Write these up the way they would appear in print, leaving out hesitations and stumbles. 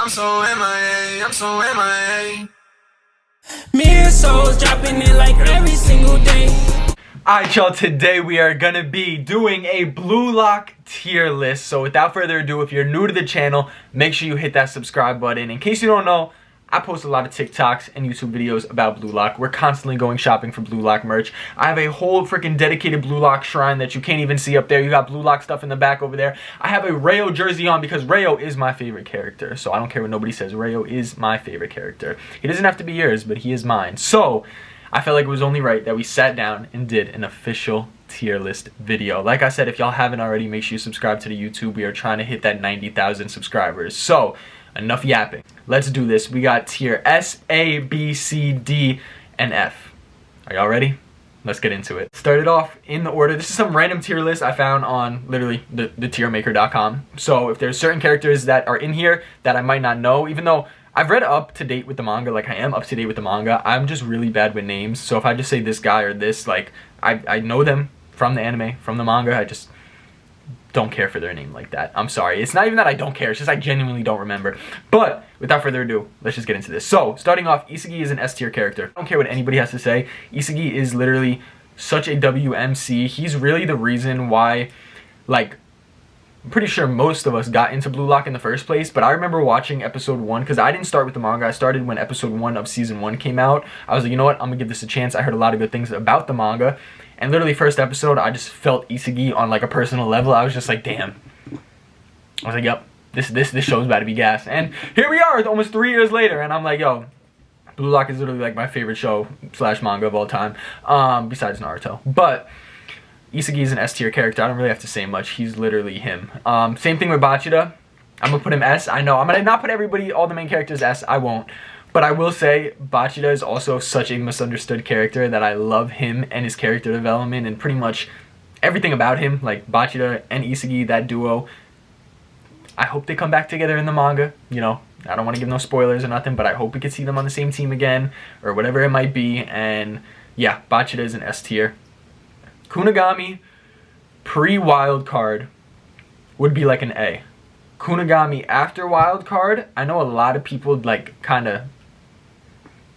I'm so MIA, I'm so MIA. Mirror souls dropping it like every single day. Alright y'all, today we are gonna be doing a Blue Lock tier list. So without further ado, if you're new to the channel, make sure you hit that subscribe button. In case you don't know, I post a lot of TikToks and YouTube videos about Blue Lock. We're constantly going shopping for Blue Lock merch. I have a whole freaking dedicated Blue Lock shrine that you can't even see up there. You got Blue Lock stuff in the back over there. I have a Rayo jersey on because Rayo is my favorite character. So I don't care what nobody says. Rayo is my favorite character. He doesn't have to be yours, but he is mine. So I felt like it was only right that we sat down and did an official tier list video. Like I said, if y'all haven't already, make sure you subscribe to the YouTube. We are trying to hit that 90,000 subscribers. So enough yapping. Let's do this. We got tier S, A, B, C, D, and F. Are y'all ready? Let's get into it. Started off in the order. This is some random tier list I found on literally the tiermaker.com. So if there's certain characters that are in here that I might not know, even though I've read up to date with the manga, like I am up to date with the manga, I'm just really bad with names. So if I just say this guy or this, like I know them from the anime, from the manga, I just don't care for their name like that. I'm sorry. It's not even that I don't care. It's just I genuinely don't remember. But without further ado, let's just get into this. So starting off, Isagi is an S tier character. I don't care what anybody has to say. Isagi is literally such a WMC. He's really the reason why, like, I'm pretty sure most of us got into Blue Lock in the first place, but I remember watching episode 1, because I didn't start with the manga. I started when episode 1 of season 1 came out. I was like, you know what, I'm gonna give this a chance. I heard a lot of good things about the manga, and literally first episode, I just felt Isagi on like a personal level. I was just like, damn. I was like, yep, this show's about to be gas. And here we are, almost 3 years later, and I'm like, yo, Blue Lock is literally like my favorite show / manga of all time, besides Naruto. But Isagi is an S tier character. I don't really have to say much. He's literally him. Same thing with Bachida. I'm gonna put him S. I know I'm gonna not put everybody, all the main characters S. I won't. But I will say Bachida is also such a misunderstood character that I love him and his character development and pretty much everything about him. Like Bachida and Isagi, that duo. I hope they come back together in the manga. You know, I don't want to give no spoilers or nothing, but I hope we could see them on the same team again or whatever it might be. And yeah, Bachida is an S tier. Kunigami pre-wild card would be like an A. Kunigami after wild card, I know a lot of people like kind of,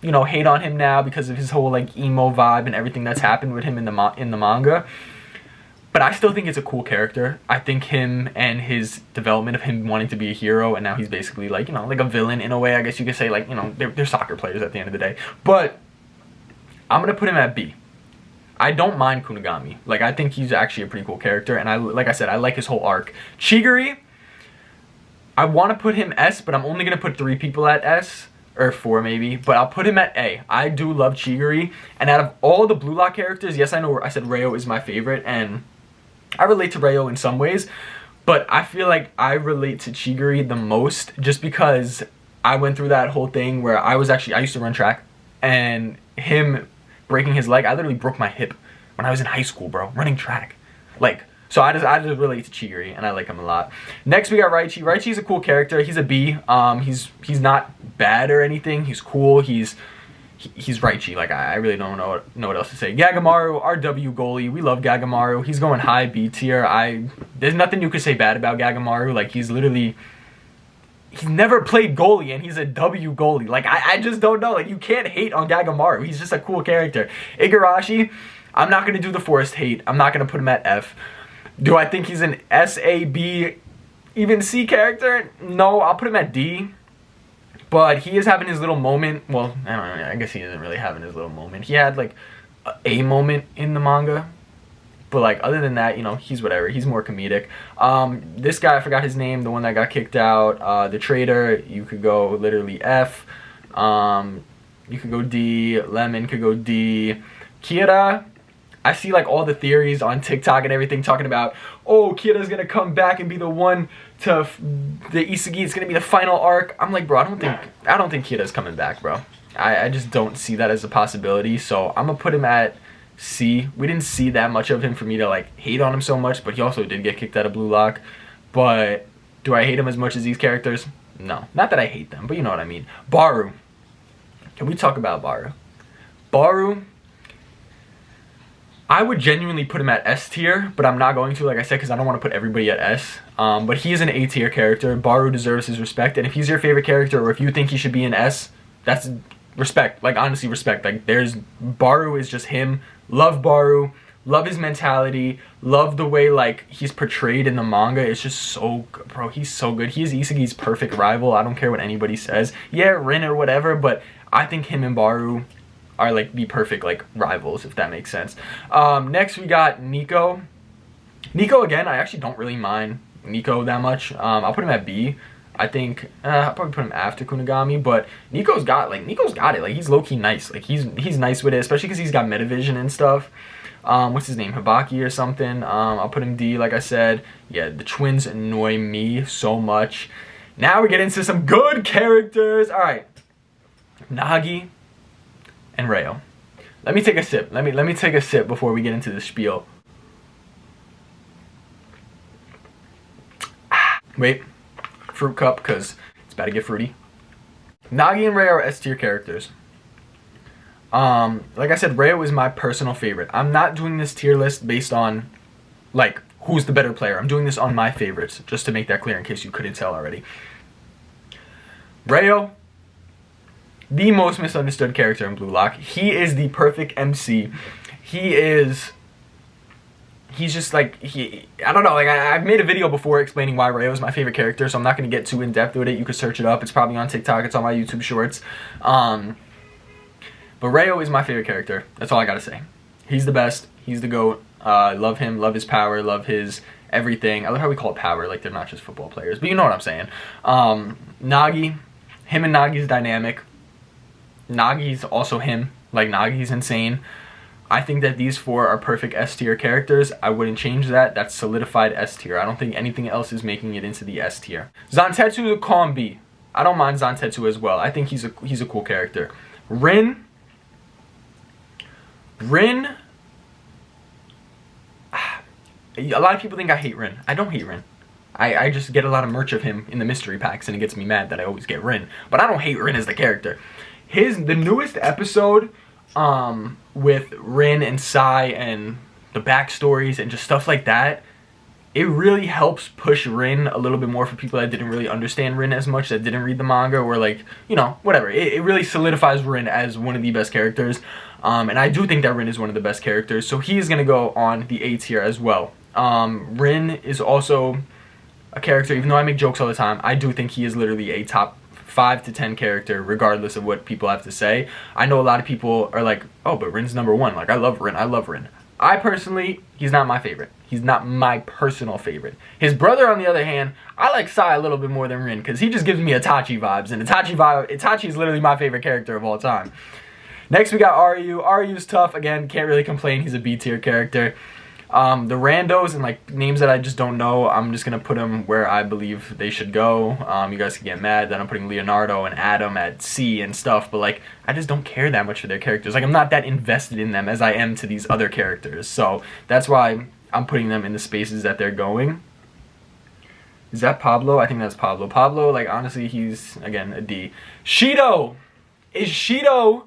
you know, hate on him now because of his whole like emo vibe and everything that's happened with him in the manga. But I still think it's a cool character. I think him and his development of him wanting to be a hero, and now he's basically like, you know, like a villain in a way. I guess you could say, like, you know, they're soccer players at the end of the day. But I'm gonna put him at B. I don't mind Kunigami. Like, I think he's actually a pretty cool character, and like I said, I like his whole arc. Chigiri, I want to put him S, but I'm only gonna put 3 people at S. Or 4 maybe, but I'll put him at A. I do love Chigiri, and out of all the Blue Lock characters, yes, I know I said Rayo is my favorite, and I relate to Rayo in some ways, but I feel like I relate to Chigiri the most just because I went through that whole thing where I used to run track, and him breaking his leg, I literally broke my hip when I was in high school, bro, running track. Like, so I just relate to Chigiri, and I like him a lot. Next, we got Raichi. Raichi's a cool character. He's a B. He's not bad or anything. He's cool. He's Raichi. Like, I really don't know what else to say. Gagamaru, RW goalie. We love Gagamaru. He's going high B tier. There's nothing you could say bad about Gagamaru. Like, he's never played goalie, and he's a W goalie. Like, I just don't know. Like, you can't hate on Gagamaru. He's just a cool character. Igarashi, I'm not going to do the forced hate. I'm not going to put him at F. Do I think he's an S, A, B, even C character? No, I'll put him at D. But he is having his little moment. Well, I don't know. I guess he isn't really having his little moment. He had like a moment in the manga. But like other than that, you know, he's whatever. He's more comedic. This guy, I forgot his name. The one that got kicked out. The traitor. You could go literally F. You could go D. Lemon could go D. Kira, I see like all the theories on TikTok and everything talking about, oh, Kira's gonna come back and be the one to the Isagi. It's gonna be the final arc. I'm like, bro, I don't think Kira's coming back, bro. I just don't see that as a possibility. So I'm gonna put him at C. We didn't see that much of him for me to like hate on him so much, but he also did get kicked out of Blue Lock. But do I hate him as much as these characters? No, not that I hate them, but you know what I mean. Baru. Can we talk about Baru? Baru. I would genuinely put him at S tier, but I'm not going to, like I said, because I don't want to put everybody at S. But he is an A tier character. Baru deserves his respect, and if he's your favorite character, or if you think he should be an S, that's respect. Like, honestly, respect. Like, Baru is just him. Love Baru. Love his mentality. Love the way, like, he's portrayed in the manga. It's just so good, bro. He's so good. He is Isagi's perfect rival. I don't care what anybody says. Yeah, Rin or whatever, but I think him and Baru are like the perfect like rivals, if that makes sense. Next we got Nico. Nico, again, I actually don't really mind Nico that much. I'll put him at B. I think I'll probably put him after Kunigami, but Nico's got it. Like, he's low-key nice. Like, he's nice with it, especially because he's got metavision and stuff. What's his name? Hibaki or something. I'll put him D, like I said. Yeah, the twins annoy me so much. Now we get into some good characters. All right, Nagi and Rayo. Let me take a sip. Let me take a sip before we get into the spiel. Wait, fruit cup, because it's about to get fruity. Nagi and Rayo are S tier characters. Like I said, Rayo is my personal favorite. I'm not doing this tier list based on like who's the better player. I'm doing this on my favorites, just to make that clear in case you couldn't tell already. Rayo, the most misunderstood character in Blue Lock. He is the perfect MC. He's just like, I don't know, like I've made a video before explaining why Rayo is my favorite character, so I'm not going to get too in-depth with it. You can search it up. It's probably on TikTok. It's on my YouTube shorts. But Rayo is my favorite character. That's all I got to say. He's the best. He's the GOAT. Love him. Love his power. Love his everything. I love how we call it power. Like, they're not just football players. But you know what I'm saying. Nagi. Him and Nagi's dynamic. Nagi's also him. Like, Nagi's insane. I think that these four are perfect S tier characters. I wouldn't change that. That's solidified S tier. I don't think anything else is making it into the S tier. Zantetsu is a calm B. I don't mind Zantetsu as well. I think he's a cool character. Rin. A lot of people think I hate Rin. I don't hate Rin. I just get a lot of merch of him in the mystery packs, and it gets me mad that I always get Rin. But I don't hate Rin as the character. The newest episode with Rin and Sai and the backstories and just stuff like that, it really helps push Rin a little bit more for people that didn't really understand Rin as much, that didn't read the manga, or like, you know, whatever. It really solidifies Rin as one of the best characters. And I do think that Rin is one of the best characters, so he is going to go on the A tier as well. Rin is also a character, even though I make jokes all the time, I do think he is literally a top 5 to 10 character, regardless of what people have to say. I know a lot of people are like, oh, but Rin's #1. Like, I love Rin. I love Rin. I personally, he's not my favorite. He's not my personal favorite. His brother, on the other hand, I like Sai a little bit more than Rin, because he just gives me Itachi vibes, and Itachi is literally my favorite character of all time. Next, we got Ryu. Ryu's tough. Again, can't really complain. He's a B tier character. The randos and like names that I just don't know, I'm just gonna put them where I believe they should go. You guys can get mad that I'm putting Leonardo and Adam at C and stuff, but like, I just don't care that much for their characters. Like, I'm not that invested in them as I am to these other characters, so that's why I'm putting them in the spaces that they're going. Is that Pablo? I think that's Pablo. Pablo, like, honestly, he's, again, a D. Shido! Is Shido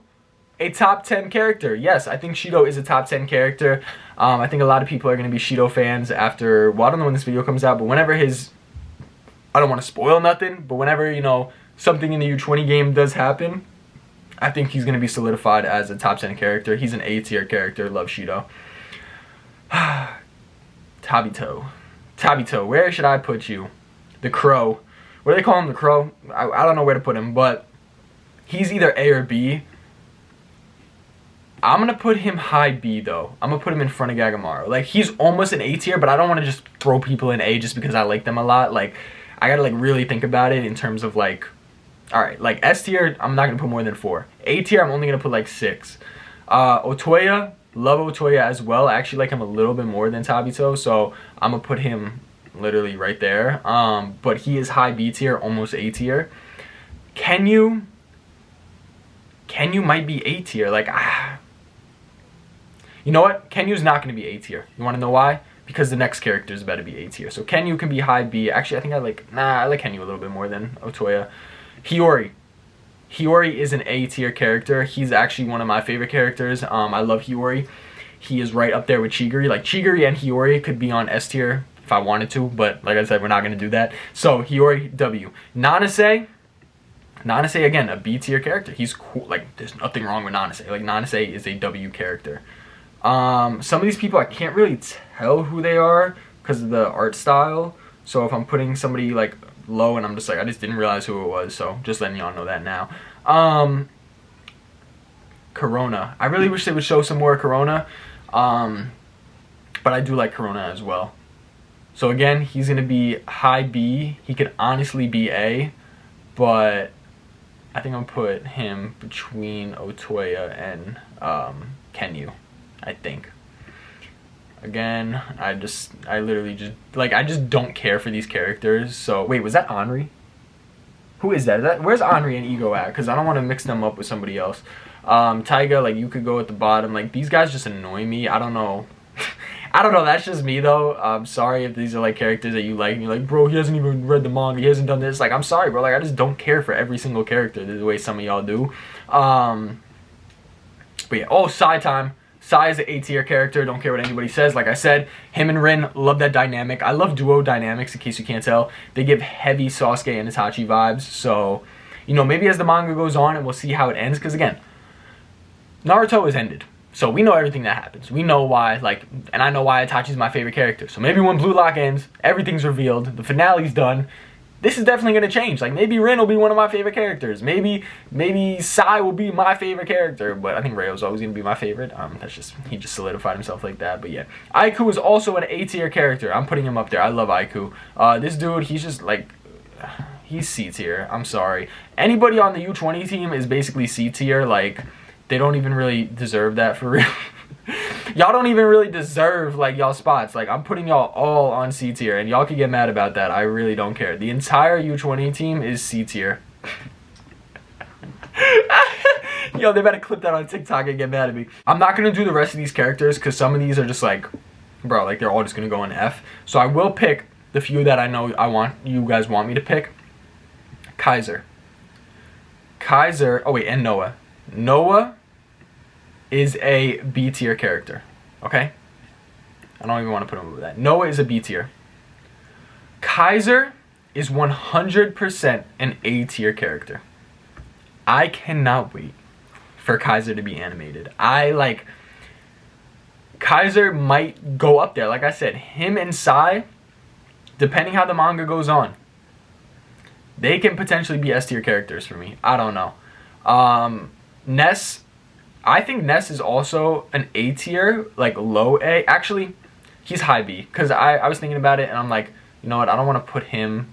a top 10 character? Yes, I think Shido is a top 10 character. I think a lot of people are going to be Shido fans after, well, I don't know when this video comes out, but whenever I don't want to spoil nothing, but whenever, you know, something in the U20 game does happen, I think he's going to be solidified as a top 10 character. He's an A tier character. Love Shido. Tabito, where should I put you? The Crow. What do they call him? The Crow? I don't know where to put him, but he's either A or B. I'm going to put him high B, though. I'm going to put him in front of Gagamaru. Like, he's almost an A tier, but I don't want to just throw people in A just because I like them a lot. Like, I got to, like, really think about it in terms of, like, alright, like, S tier, I'm not going to put more than 4. A tier, I'm only going to put, like, 6. Otoya, love Otoya as well. I actually like him a little bit more than Tabito, so I'm going to put him literally right there. But he is high B tier, almost A tier. Kenyu might be A tier. Like, you know what? Kenyu's not going to be A tier. You want to know why? Because the next character is about to be A tier. So Kenyu can be high B. Actually, I think I like Kenyu a little bit more than Otoya. Hiyori is an A tier character. He's actually one of my favorite characters. I love Hiyori. he is right up there with Chigiri. Like Chigiri and Hiyori could be on S tier if I wanted to, but like I said, we're not gonna do that. So Hiyori, W. Nanase again, a B tier character. He's cool. Like there's nothing wrong with Nanase. Like Nanase is a W character. Some of these people I can't really tell who they are because of the art style. So if I'm putting somebody like low and I'm just like, I just didn't realize who it was, so just letting y'all know that now. Corona. I really wish they would show some more Corona, but I do like Corona as well. So again, he's gonna be high B. He could honestly be A, but I think I'm gonna put him between Otoya and Kenyu, I think. Again, I literally just, like, I just don't care for these characters. So, wait, was that Henri? Who is that? Where's Henri and Ego at? Because I don't want to mix them up with somebody else. Taiga, like, you could go at the bottom. Like, these guys just annoy me. I don't know. I don't know. That's just me, though. I'm sorry if these are, like, characters that you like. And you're like, bro, he hasn't even read the manga. He hasn't done this. Like, I'm sorry, bro. Like, I just don't care for every single character the way some of y'all do. But, yeah. Oh, Sai time. Sai is an A tier character, don't care what anybody says. Like I said, him and Rin, love that dynamic. I love duo dynamics, in case you can't tell. They give heavy Sasuke and Itachi vibes. So, you know, maybe as the manga goes on and we'll see how it ends. Because again, Naruto is ended. So we know everything that happens. We know why, like, and I know why Itachi's my favorite character. So maybe when Blue Lock ends, everything's revealed, the finale's done. This is definitely going to change. Like, maybe Rin will be one of my favorite characters. Maybe Sai will be my favorite character. But I think Ryo's always going to be my favorite. He just solidified himself like that. But yeah. Aiku is also an A tier character. I'm putting him up there. I love Aiku. This dude, he's just like, he's C tier. I'm sorry. Anybody on the U20 team is basically C tier. Like, they don't even really deserve that for real. Y'all don't even really deserve, like, y'all spots. Like, I'm putting y'all all on C tier, and y'all can get mad about that. I really don't care. The entire U20 team is C tier. Yo, they better clip that on TikTok and get mad at me. I'm not going to do the rest of these characters, because some of these are just like, bro, like, they're all just going to go in F. So I will pick the few that I know you guys want me to pick. Kaiser, oh wait, and Noah. Noah is a B tier character, okay? I don't even want to put him over that. Noah is a B tier. Kaiser is 100% an A tier character. I cannot wait for Kaiser to be animated. Kaiser might go up there. Like I said, him and Sai, depending how the manga goes on, they can potentially be S tier characters for me. I don't know. Ness, I think Ness is also an A tier, like low A. Actually, he's high B, because I was thinking about it and I'm like, you know what, I don't want to put him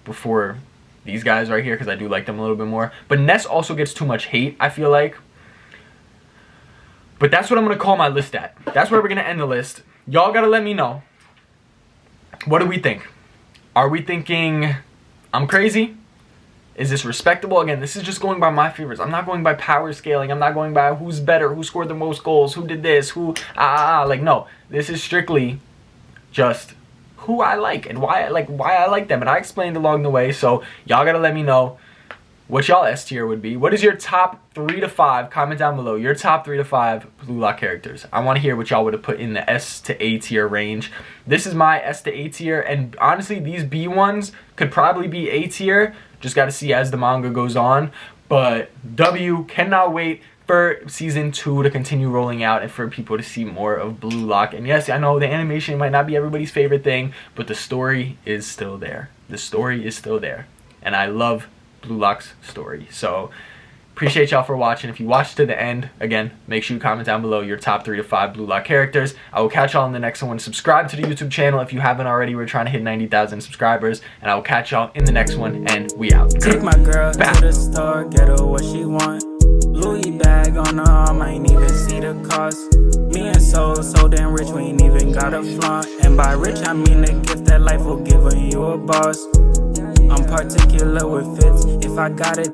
before these guys right here because I do like them a little bit more. But Ness also gets too much hate, I feel like. But that's what I'm going to call my list at. That's where we're going to end the list. Y'all got to let me know. What do we think? Are we thinking I'm crazy? Is this respectable? Again, this is just going by my favorites. I'm not going by power scaling. I'm not going by who's better, who scored the most goals, who did this, who, like, no. This is strictly just who I like and why I like them. And I explained along the way, so y'all gotta let me know what y'all S tier would be. What is your top 3 to 5? Comment down below your top 3 to 5 Blue Lock characters. I want to hear what y'all would have put in the S to A tier range. This is my S to A tier, and honestly, these B ones could probably be A tier. Just got to see as the manga goes on. But W, cannot wait for season 2 to continue rolling out and for people to see more of Blue Lock. And yes, I know the animation might not be everybody's favorite thing, but the story is still there. The story is still there. And I love Blue Lock's story. So appreciate y'all for watching. If you watched to the end, again, make sure you comment down below your top 3 to 5 Blue Lock characters. I will catch y'all in the next one. Subscribe to the YouTube channel if you haven't already. We're trying to hit 90,000 subscribers. And I will catch y'all in the next one. And we out. Take my girl to the store, get her what she want. Louis bag on her arm, I ain't even see the cost. Me and so damn rich, we ain't even got a flaunt. And by rich, I mean the gift that life will give when you a boss. I'm particular with fits, if I got it.